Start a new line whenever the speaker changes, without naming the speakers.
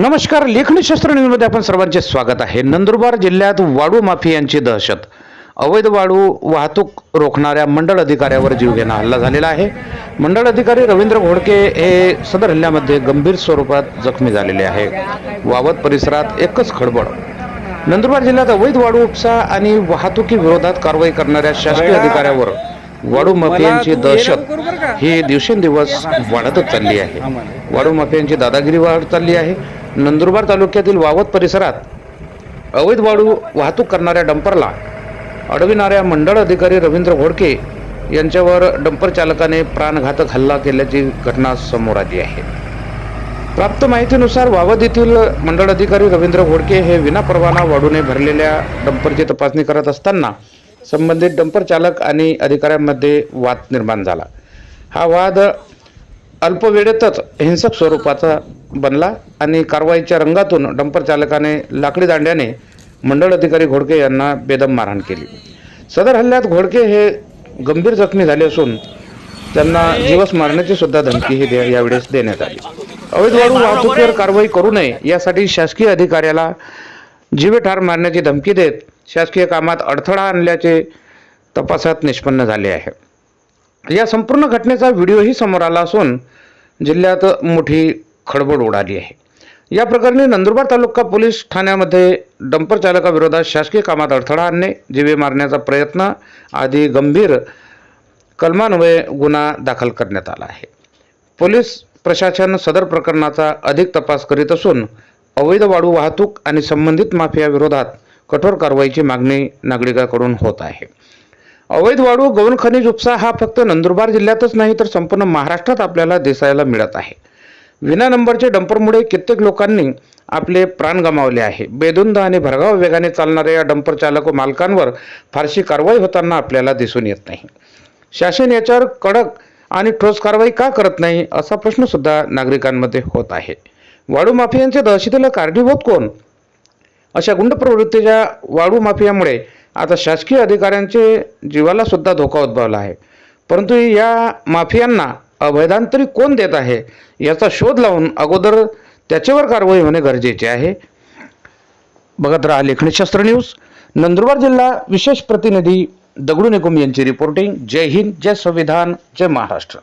नमस्कार. लेखनीशास्त्र न्यूजमध्ये आपण सर्वांचे स्वागत आहे. नंदुरबार जिल्ह्यात वाळू माफियांची दहशत. अवैध वाळू वाहतूक रोखणाऱ्या मंडळ अधिकाऱ्यावर जीवघेणा हल्ला झालेला आहे. मंडळ अधिकारी रवींद्र घोडके हे सदर हल्ल्यामध्ये गंभीर स्वरूपात जखमी झालेले आहे. वावद परिसरात एकच खळबळ. नंदुरबार जिल्ह्यात अवैध वाळू उपसा आणि वाहतुकी विरोधात कारवाई करणाऱ्या शासकीय अधिकाऱ्यावर वाळू माफियांची दहशत ही दिवसेंदिवस वाढतच चालली आहे. वाळू माफियांची दादागिरी वाढत चालली आहे. नंदुरबार तालुक्यातील वावद परिसरात अवैध वाळू वाहतूक करणाऱ्या डंपरला अडविणाऱ्या मंडळ अधिकारी रवींद्र घोडके यांच्यावर डंपर चालकाने प्राणघातक हल्ला केल्याची घटना समोर आली आहे. प्राप्त माहितीनुसार वावद येथील मंडळ अधिकारी रवींद्र घोडके हे विनापरवाना वाळूने भरलेल्या डंपरची तपासणी करत असताना संबंधित डंपर चालक आणि अधिकाऱ्यांमध्ये वाद निर्माण झाला. हा वाद अल्पवेळेतच हिंसक स्वरूपाचा बनला आणि कारवाईच्या रंगातून डंपर चालकाने लाकडी दांड्याने मंडळ अधिकारी घोडके यांना बेदम मारहाण केली. सदर हल्ल्यात घोडके हे गंभीर जखमी झाले असून त्यांना जीवस मारण्याची सुद्धा धमकी यावेळेस देण्यात आली. अवैध वाळू वाहतुकीवर कारवाई करू नये यासाठी शासकीय अधिकाऱ्याला जीवे ठार मारण्याची धमकी देत शासकीय कामात अडथळा आणल्याचे तपासात निष्पन्न झाले आहे. या संपूर्ण घटनेचा व्हिडिओही समोर आला असून जिल्ह्यात मोठी खळबळ उडाली आहे. या प्रकरणी नंदुरबार तालुका पोलीस ठाण्यामध्ये डंपर चालकाविरोधात शासकीय कामात अडथळा आणणे, जीवे मारण्याचा प्रयत्न आदी गंभीर कलमान्वये गुन्हा दाखल करण्यात आला आहे. पोलीस प्रशासन सदर प्रकरणाचा अधिक तपास करीत असून अवैध वाळू वाहतूक आणि संबंधित माफिया विरोधात कठोर कारवाईची मागणी नागरिकांकडून होत आहे. अवैध वाळू गौण खनिज उपसा हा फक्त नंदुरबार जिल्ह्यातच नाही तर संपूर्ण महाराष्ट्रात आपल्याला दिसायला मिळत आहे. विना नंबरचे डंपरमुळे कित्येक लोकांनी आपले प्राण गमावले आहे. बेधुंद आणि भरधाव वेगाने चालणाऱ्या या डंपर चालक व मालकांवर फारशी कारवाई होताना आपल्याला दिसून येत नाही. शासन याच्यावर कडक आणि ठोस कारवाई का करत नाही असा प्रश्न सुद्धा नागरिकांमध्ये होत आहे. वाळू माफियांच्या दहशतीला कारणीभूत कोण? अशा गुंड प्रवृत्तीच्या वाळू माफियामुळे आता शासकीय अधिकाऱ्यांचे जीवाला सुद्धा धोका उद्भवला आहे. परंतु या माफियांना अभयदान कोण देत आहे याचा शोध लावून अगोदर त्याच्यावर कारवाई होणे गरजेचे आहे. बघत राहा लेखनीशास्त्र न्यूज. नंदुरबार जिल्हा विशेष प्रतिनिधी दगडू निकुम यांची रिपोर्टिंग. जय हिंद, जय संविधान, जय महाराष्ट्र.